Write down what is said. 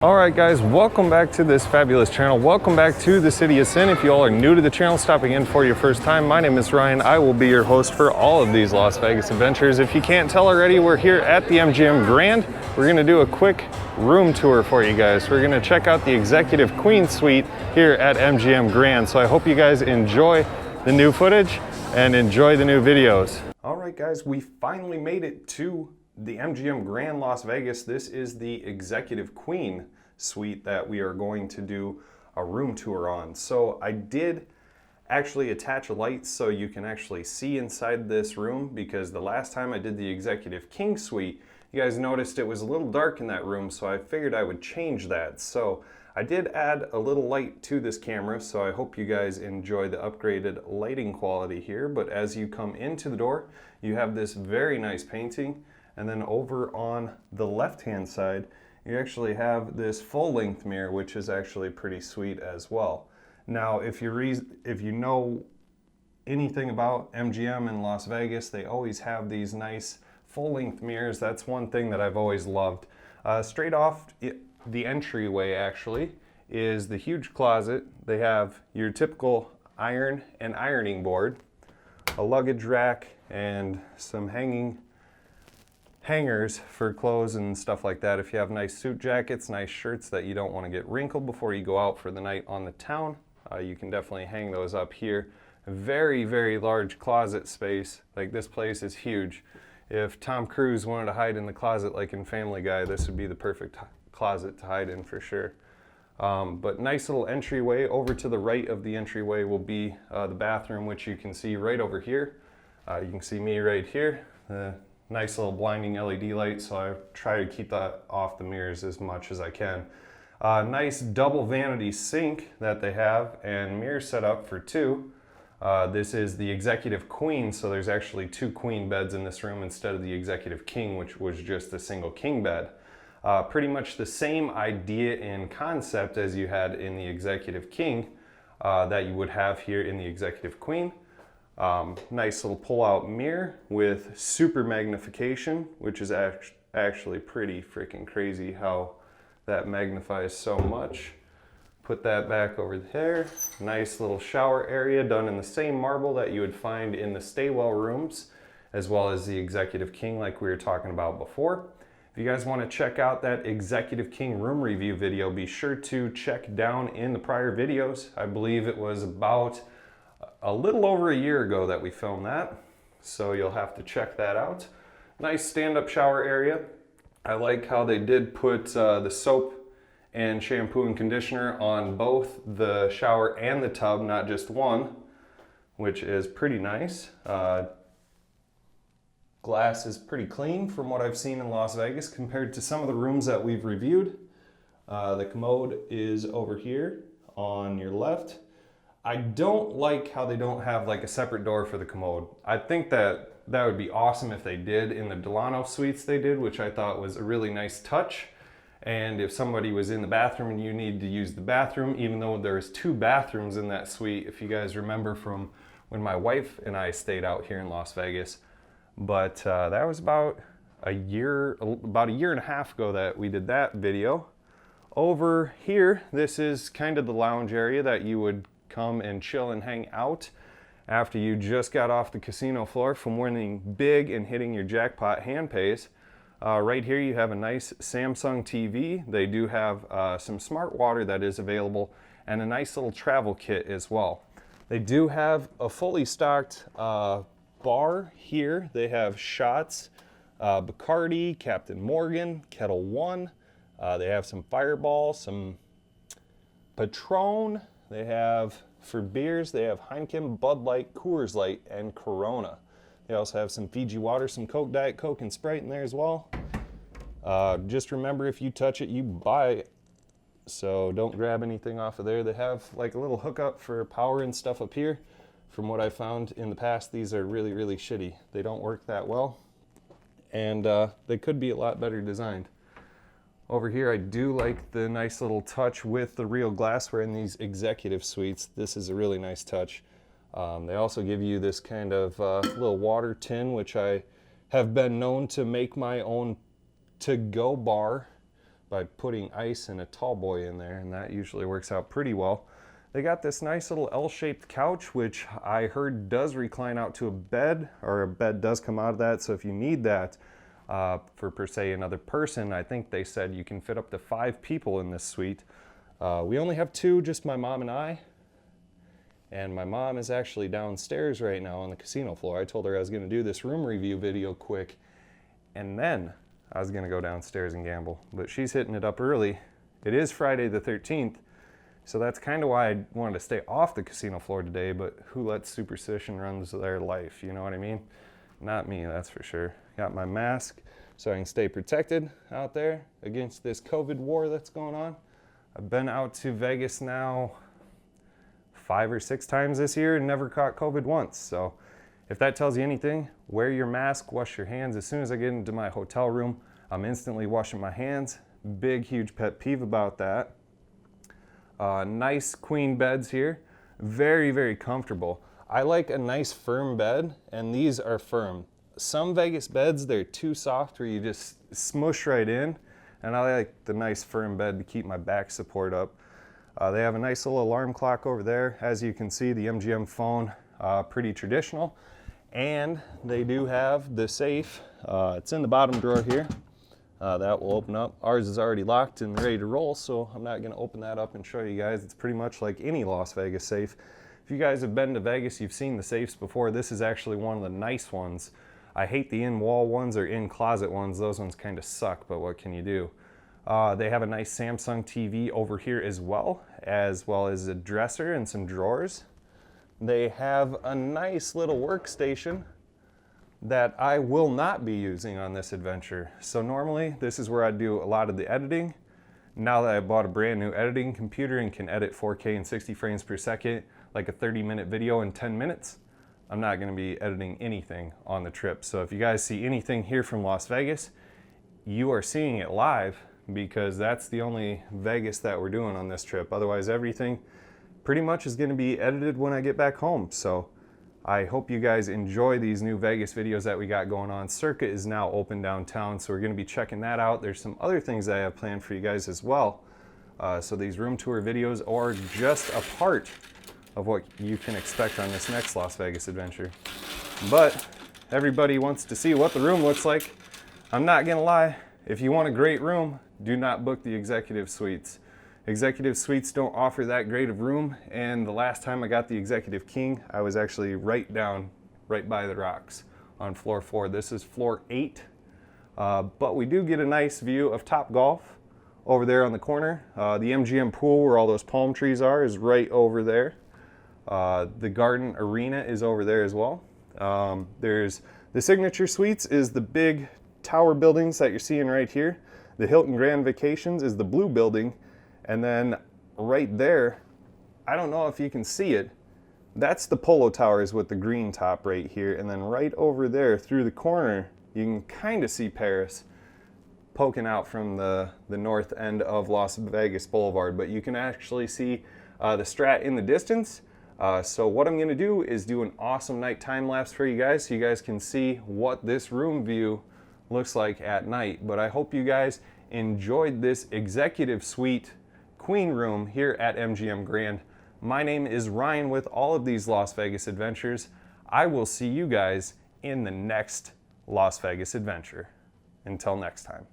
Alright guys, welcome back to this fabulous channel. Welcome back to the City of Sin. If you all are new to the channel, stopping in for your first time, my name is Ryan. I will be your host for all of these Las Vegas adventures. If you can't tell already, we're here at the MGM Grand. We're going to do a quick room tour for you guys. We're going to check out the Executive Queen Suite here at MGM Grand. So I hope you guys enjoy the new footage and enjoy the new videos. Alright guys, we finally made it to the MGM Grand Las Vegas. This is the Executive Queen Suite that we are going to do a room tour on. So I did actually attach a light so you can actually see inside this room, because the last time I did the Executive King Suite, you guys noticed it was a little dark in that room, so I figured I would change that. So I did add a little light to this camera, so I hope you guys enjoy the upgraded lighting quality here. But as you come into the door, you have this very nice painting. And then over on the left-hand side, you actually have this full-length mirror, which is actually pretty sweet as well. Now, if you know anything about MGM in Las Vegas, they always have these nice full-length mirrors. That's one thing that I've always loved. Straight off the entryway, actually, is the huge closet. They have your typical iron and ironing board, a luggage rack, and some hangers for clothes and stuff like that. If you have nice suit jackets, nice shirts that you don't want to get wrinkled before you go out for the night on the town, you can definitely hang those up here. A very, very large closet space. Like, this place is huge. If Tom Cruise wanted to hide in the closet like in Family Guy, this would be the perfect closet to hide in for sure. But nice little entryway. Over to the right of the entryway will be the bathroom, which you can see right over here. You can see me right here. Nice little blinding LED light, so I try to keep that off the mirrors as much as I can. Nice double vanity sink that they have, and mirror set up for two. This is the Executive Queen, so there's actually two queen beds in this room instead of the Executive King, which was just a single king bed. Pretty much the same idea and concept as you had in the Executive King that you would have here in the Executive Queen. Nice little pull-out mirror with super magnification, which is actually pretty freaking crazy how that magnifies so much. Put that back over there. Nice little shower area done in the same marble that you would find in the staywell rooms, as well as the Executive King like we were talking about before. If you guys want to check out that Executive King room review video, be sure to check down in the prior videos. I believe it was about a little over a year ago that we filmed that, so you'll have to check that out. Nice stand-up shower area. I like how they did put the soap and shampoo and conditioner on both the shower and the tub, not just one, which is pretty nice. Glass is pretty clean from what I've seen in Las Vegas compared to some of the rooms that we've reviewed. The commode is over here on your left. I don't like how they don't have like a separate door for the commode. I think that would be awesome if they did. In the Delano suites they did, which I thought was a really nice touch. And if somebody was in the bathroom and you need to use the bathroom, even though there's two bathrooms in that suite, if you guys remember from when my wife and I stayed out here in Las Vegas. But that was about a year and a half ago that we did that video. Over here, this is kind of the lounge area that you would come and chill and hang out after you just got off the casino floor from winning big and hitting your jackpot hand pays. Right here you have a nice Samsung TV. They do have some smart water that is available, and a nice little travel kit as well. They do have a fully stocked bar here. They have shots, Bacardi, Captain Morgan, Kettle One. They have some Fireball, some Patron. They have, for beers, they have Heineken, Bud Light, Coors Light, and Corona. They also have some Fiji water, some Coke, Diet Coke, and Sprite in there as well. Just remember, if you touch it, you buy it. So don't grab anything off of there. They have like a little hookup for power and stuff up here. From what I found in the past, these are really, really shitty. They don't work that well, and they could be a lot better designed. Over here, I do like the nice little touch with the real glassware in these executive suites. This is a really nice touch. They also give you this kind of little water tin, which I have been known to make my own to-go bar by putting ice and a tall boy in there, and that usually works out pretty well. They got this nice little L-shaped couch, which I heard does recline out to a bed, or a bed does come out of that. So if you need that for per se another person, I think they said you can fit up to 5 people in this suite. We only have 2, just my mom and I. And my mom is actually downstairs right now on the casino floor. I told her I was going to do this room review video quick, and then I was going to go downstairs and gamble. But she's hitting it up early. It is Friday the 13th. So that's kind of why I wanted to stay off the casino floor today, but who lets superstition run their life, you know what I mean? Not me, that's for sure. Got my mask so I can stay protected out there against this COVID war that's going on. I've been out to Vegas now 5 or 6 times this year and never caught COVID once. So if that tells you anything, wear your mask, wash your hands. As soon as I get into my hotel room, I'm instantly washing my hands. Big, huge pet peeve about that. Nice queen beds here, very, very comfortable. I like a nice firm bed, and these are firm. Some Vegas beds, they're too soft where you just smush right in, and I like the nice firm bed to keep my back support up. They have a nice little alarm clock over there. As you can see, the MGM phone, pretty traditional. And they do have the safe. It's in the bottom drawer here. That will open up. Ours is already locked and ready to roll, so I'm not going to open that up and show you guys. It's pretty much like any Las Vegas safe. If you guys have been to Vegas, you've seen the safes before. This is actually one of the nice ones. I hate the in-wall ones or in-closet ones. Those ones kind of suck, but what can you do? They have a nice Samsung TV over here as well as a dresser and some drawers. They have a nice little workstation that I will not be using on this adventure. So normally this is where I do a lot of the editing. Now that I bought a brand new editing computer and can edit 4K and 60 frames per second, like a 30-minute video in 10 minutes, I'm not gonna be editing anything on the trip. So if you guys see anything here from Las Vegas, you are seeing it live because that's the only Vegas that we're doing on this trip. Otherwise, everything pretty much is gonna be edited when I get back home. So I hope you guys enjoy these new Vegas videos that we got going on. Circa is now open downtown, so we're going to be checking that out. There's some other things that I have planned for you guys as well. So these room tour videos are just a part of what you can expect on this next Las Vegas adventure. But everybody wants to see what the room looks like. I'm not going to lie. If you want a great room, do not book the executive suites. Executive suites don't offer that great of room, and the last time I got the Executive King, I was actually right by the rocks on floor 4. This is floor 8, but we do get a nice view of Top Golf over there on the corner. The MGM pool where all those palm trees are is right over there. The Garden Arena is over there as well. There's the Signature Suites is the big tower buildings that you're seeing right here. The Hilton Grand Vacations is the blue building. And then right there, I don't know if you can see it, that's the Polo Towers with the green top right here. And then right over there through the corner, you can kind of see Paris poking out from the north end of Las Vegas Boulevard. But you can actually see the Strat in the distance. So what I'm going to do is do an awesome night time lapse for you guys so you guys can see what this room view looks like at night. But I hope you guys enjoyed this executive suite queen room here at MGM Grand. My name is Ryan with all of these Las Vegas adventures. I will see you guys in the next Las Vegas adventure. Until next time.